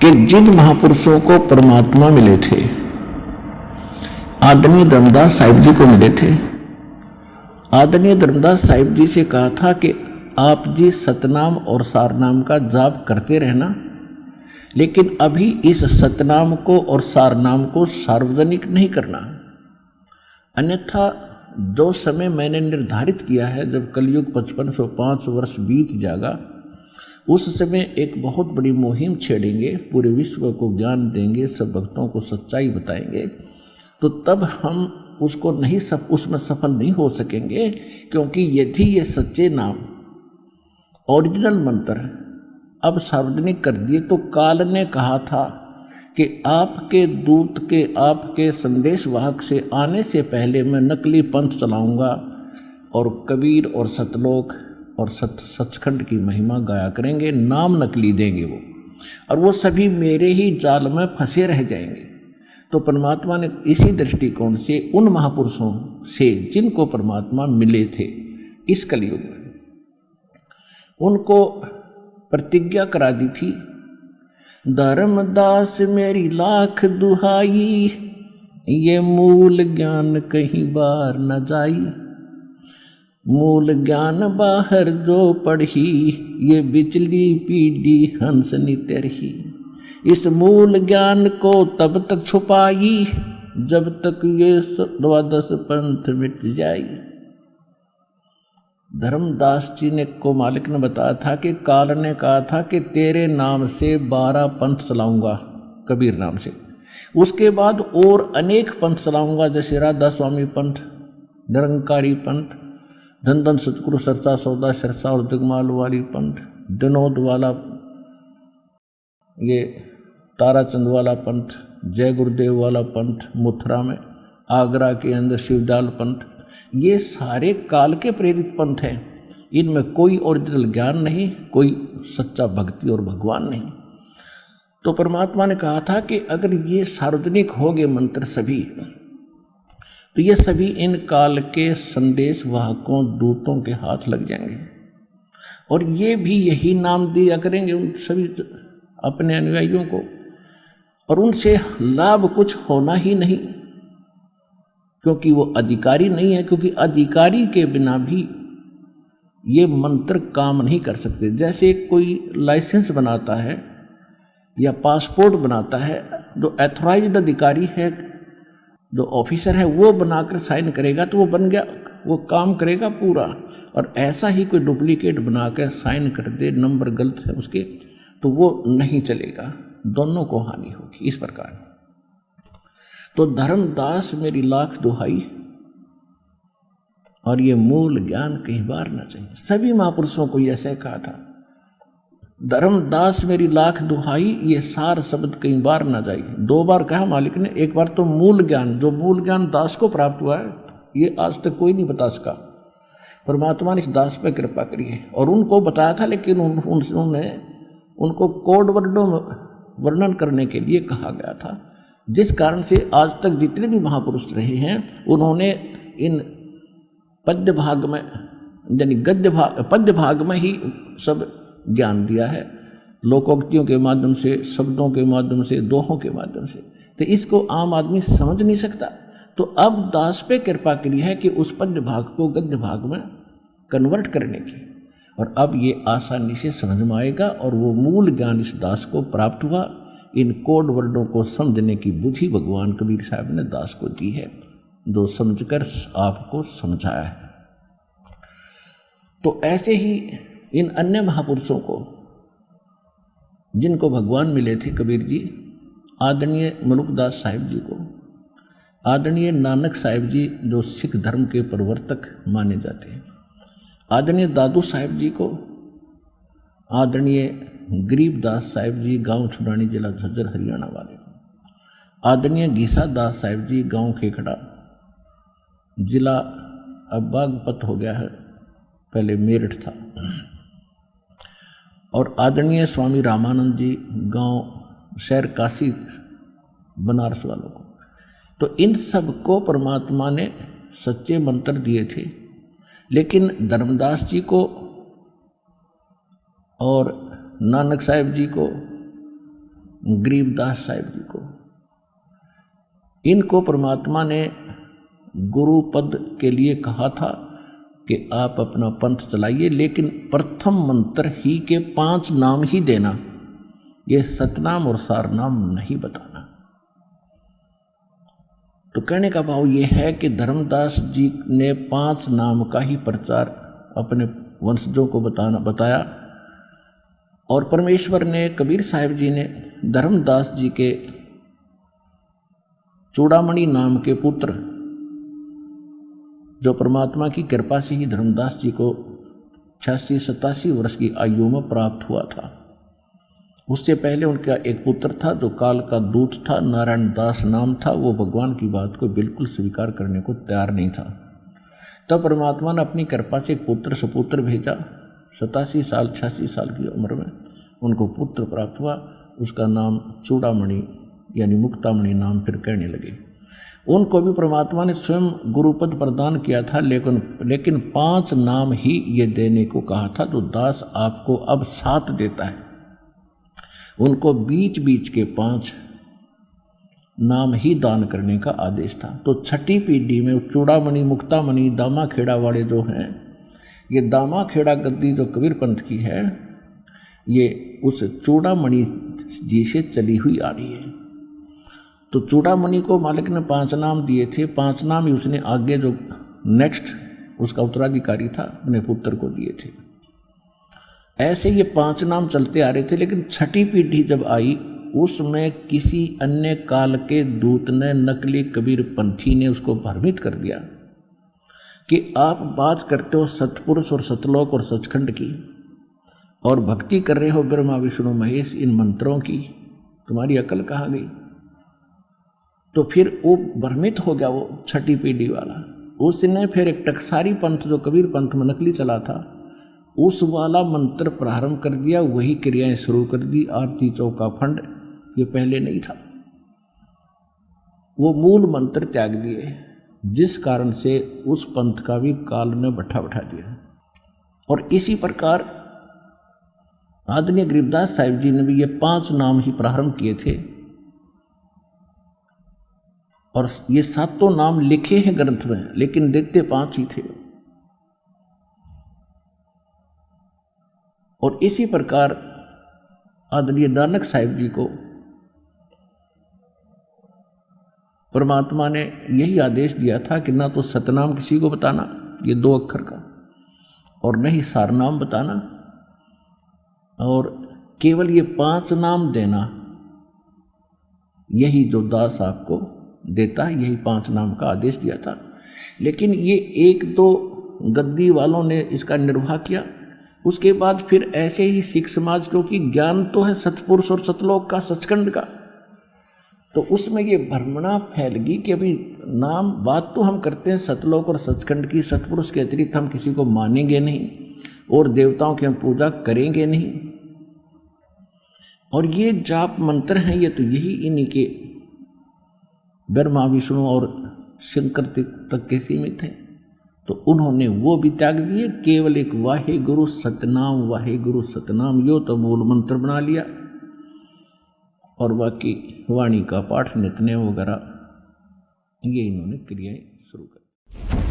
कि जिन महापुरुषों को परमात्मा मिले थे, आदरणीय धर्मदास साहिब जी को मिले थे। आदरणीय धर्मदास साहिब जी से कहा था कि आप जी सतनाम और सारनाम का जाप करते रहना, लेकिन अभी इस सतनाम को और सारनाम को सार्वजनिक नहीं करना, अन्यथा जो समय मैंने निर्धारित किया है, जब कलयुग 5505 वर्ष बीत जाएगा, उस समय एक बहुत बड़ी मुहिम छेड़ेंगे, पूरे विश्व को ज्ञान देंगे, सब भक्तों को सच्चाई बताएंगे, तो तब हम उसको उसमें सफल नहीं हो सकेंगे। क्योंकि यदि ये सच्चे नाम ओरिजिनल मंत्र अब सार्वजनिक कर दिए, तो काल ने कहा था कि आपके दूत के, आपके संदेशवाहक से आने से पहले मैं नकली पंथ चलाऊंगा और कबीर और सतलोक और सचखंड की महिमा गाया करेंगे, नाम नकली देंगे वो, और वो सभी मेरे ही जाल में फंसे रह जाएंगे। तो परमात्मा ने इसी दृष्टिकोण से उन महापुरुषों से जिनको परमात्मा मिले थे इस कलयुग में, उनको प्रतिज्ञा करा दी थी, धर्मदास मेरी लाख दुहाई, ये मूल ज्ञान कहीं बार न जाई, मूल ज्ञान बाहर जो पढ़ी, ये बिचली पीढ़ी हंस नितरही, इस मूल ज्ञान को तब तक छुपाई जब तक ये 12 पंथ मिट जाई। धर्मदास जी ने को मालिक ने बताया था कि काल ने कहा था कि तेरे नाम से 12 पंथ चलाऊंगा, कबीर नाम से, उसके बाद और अनेक पंथ चलाऊंगा, जैसे राधा स्वामी पंथ, निरंकारी पंथ, धन धन सतगुरु सरसा सौदा सरसा और जगमाल वाली पंथ, विनोद वाला, ये ताराचंद वाला पंथ, जय गुरुदेव वाला पंथ मथुरा में, आगरा के अंदर शिवजाल पंथ, ये सारे काल के प्रेरित पंथ हैं। इनमें कोई ओरिजिनल ज्ञान नहीं, कोई सच्चा भक्ति और भगवान नहीं। तो परमात्मा ने कहा था कि अगर ये सार्वजनिक हो गए मंत्र सभी, तो ये सभी इन काल के संदेश वाहकों दूतों के हाथ लग जाएंगे, और ये भी यही नाम दिया करेंगे उन सभी अपने अनुयायियों को, और उनसे लाभ कुछ होना ही नहीं, क्योंकि वो अधिकारी नहीं है। क्योंकि अधिकारी के बिना भी ये मंत्र काम नहीं कर सकते। जैसे कोई लाइसेंस बनाता है या पासपोर्ट बनाता है, जो एथोराइज्ड अधिकारी है, जो ऑफिसर है, वो बनाकर साइन करेगा तो वो बन गया, वो काम करेगा पूरा। और ऐसा ही कोई डुप्लीकेट बनाकर साइन कर दे, नंबर गलत है उसके, तो वो नहीं चलेगा, दोनों को हानि होगी। इस प्रकार तो धर्मदास मेरी लाख दुहाई, और ये मूल ज्ञान कहीं बार ना चाहिए। सभी महापुरुषों को ऐसे कहा था, धर्मदास मेरी लाख दुहाई, ये सार शब्द कहीं बार ना जाए। 2 बार कहा मालिक ने, एक बार तो मूल ज्ञान, जो मूल ज्ञान दास को प्राप्त हुआ है, ये आज तक कोई नहीं बता सका। परमात्मा ने इस दास पर कृपा करी है और उनको बताया था, लेकिन उन्होंने उनको कोड वर्डों में वर्णन करने के लिए कहा गया था, जिस कारण से आज तक जितने भी महापुरुष रहे हैं, उन्होंने इन पद्य भाग में, यानी पद्य भाग में ही सब ज्ञान दिया है, लोकोक्तियों के माध्यम से, शब्दों के माध्यम से, दोहों के माध्यम से। तो इसको आम आदमी समझ नहीं सकता। तो अब दास पे कृपा करी है कि उस पद्य भाग को गद्य भाग में कन्वर्ट करने की, और अब ये आसानी से समझ में आएगा, और वो मूल ज्ञान इस दास को प्राप्त हुआ। इन कोड वर्डों को समझने की बुद्धि भगवान कबीर साहब ने दास को दी है, जो समझकर आपको समझाया है। तो ऐसे ही इन अन्य महापुरुषों को, जिनको भगवान मिले थे, कबीर जी, आदरणीय मलुकदास साहिब जी को, आदरणीय नानक साहिब जी जो सिख धर्म के प्रवर्तक माने जाते हैं, आदरणीय दादू साहिब जी को, आदरणीय गरीबदास साहिब जी गांव छुड़ानी जिला झज्जर हरियाणा वाले को, आदरणीय घीसा दास साहिब जी गांव खेखड़ा जिला अब बागपत हो गया है, पहले मेरठ था, और आदरणीय स्वामी रामानंद जी गांव शहर काशी बनारस वालों को। तो इन सब को परमात्मा ने सच्चे मंत्र दिए थे, लेकिन धर्मदास जी को और नानक साहिब जी को, गरीबदास साहिब जी को। इनको परमात्मा ने गुरु पद के लिए कहा था कि आप अपना पंथ चलाइए, लेकिन प्रथम मंत्र ही के 5 नाम ही देना, ये सतनाम और सारनाम नहीं बताना। तो कहने का भाव ये है कि धर्मदास जी ने 5 नाम का ही प्रचार अपने वंशजों को बताया, और परमेश्वर ने, कबीर साहिब जी ने धर्मदास जी के चूड़ामणि नाम के पुत्र, जो परमात्मा की कृपा से ही धर्मदास जी को 86-87 वर्ष की आयु में प्राप्त हुआ था। उससे पहले उनका एक पुत्र था जो काल का दूत था, नारायण दास नाम था। वो भगवान की बात को बिल्कुल स्वीकार करने को तैयार नहीं था। तब परमात्मा ने अपनी कृपा से एक पुत्र सपुत्र भेजा। 86 साल की उम्र में उनको पुत्र प्राप्त हुआ। उसका नाम चूड़ामणि यानी मुक्तामणि नाम फिर कहने लगे। उनको भी परमात्मा ने स्वयं गुरुपद प्रदान किया था, लेकिन 5 नाम ही ये देने को कहा था, जो दास आपको अब 7 देता है। उनको बीच बीच के 5 नाम ही दान करने का आदेश था। तो छठी पीढ़ी में चूड़ामणि, मुक्तामणि, दामाखेड़ा वाले जो हैं, ये दामाखेड़ा गद्दी जो कबीर पंथ की है, ये उस चूड़ामणि जी से चली हुई आ रही है। तो चूड़ामणि को मालिक ने 5 नाम दिए थे। 5 नाम ही उसने आगे जो नेक्स्ट उसका उत्तराधिकारी था अपने पुत्र को दिए थे। ऐसे ये 5 नाम चलते आ रहे थे, लेकिन छठी पीढ़ी जब आई उसमें किसी अन्य काल के दूत ने, नकली कबीर पंथी ने उसको भ्रमित कर दिया कि आप बात करते हो सतपुरुष और सतलोक और सचखंड की, और भक्ति कर रहे हो ब्रह्मा विष्णु महेश इन मंत्रों की, तुम्हारी अकल कहाँ गई। तो फिर वो भ्रमित हो गया वो छठी पीढ़ी वाला। उसने फिर एक टकसारी पंथ जो कबीर पंथ में नकली चला था, उस वाला मंत्र प्रारंभ कर दिया, वही क्रियाएं शुरू कर दी। आरती चौका फंड ये पहले नहीं था, वो मूल मंत्र त्याग दिए, जिस कारण से उस पंथ का भी काल ने बैठा दिया। और इसी प्रकार आदरणीय गरीबदास साहिब जी ने भी ये 5 नाम ही प्रारंभ किए थे, और ये 7 नाम लिखे हैं ग्रंथ में, लेकिन देते 5 ही थे। और इसी प्रकार आदरणीय नानक साहिब जी को परमात्मा ने यही आदेश दिया था कि ना तो सतनाम किसी को बताना, ये 2 अक्षर का, और न ही सारनाम बताना, और केवल ये 5 नाम देना। यही जो दास आपको देता है, यही 5 नाम का आदेश दिया था। लेकिन ये 1-2 गद्दी वालों ने इसका निर्वाह किया। उसके बाद फिर ऐसे ही सिख समाज, क्योंकि ज्ञान तो है सतपुरुष और सतलोक का, सचखंड का, तो उसमें ये भ्रमणा फैल गई कि अभी नाम बात तो हम करते हैं सतलोक और सचखंड की, सतपुरुष के अतिरिक्त हम किसी को मानेंगे नहीं और देवताओं की हम पूजा करेंगे नहीं। और ये जाप मंत्र हैं, ये तो यही इन्हीं के ब्रह्मा विष्णु और शंकर तक के सीमित हैं। तो उन्होंने वो भी त्याग दिए, केवल एक वाहे गुरु सतनाम यो तो मूल मंत्र बना लिया, और बाकी वाणी का पाठ, नित्य वगैरह ये इन्होंने क्रियाएं शुरू कर।